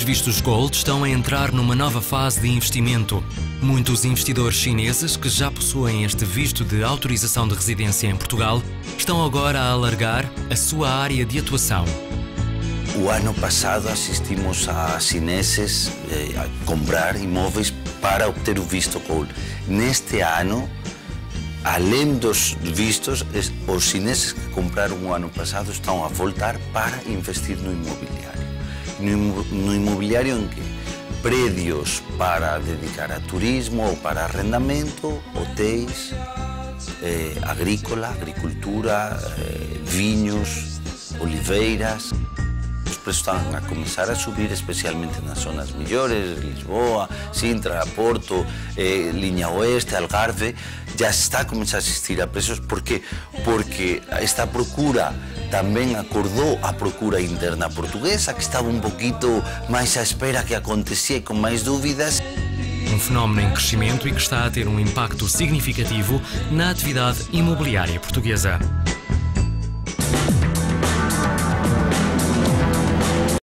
vistos Gold estão a entrar numa nova fase de investimento. Muitos investidores chineses que já possuem este visto de autorização de residência em Portugal estão agora a alargar a sua área de atuação. O ano passado assistimos a chineses a comprar imóveis para obter o visto Gold. Neste ano, além dos vistos, os chineses que compraram o ano passado estão a voltar para investir no imobiliário. No imobiliário em que? Prédios para dedicar a turismo ou para arrendamento, hotéis, agricultura, vinhos, oliveiras. Os preços estão a começar a subir, especialmente nas zonas melhores, Lisboa, Sintra, Porto, Linha Oeste, Algarve. Já está a começar a assistir a preços. Por quê? Porque esta procura também acordou a procura interna portuguesa, que estava um pouquinho mais à espera que acontecia e com mais dúvidas. Um fenómeno em crescimento e que está a ter um impacto significativo na atividade imobiliária portuguesa.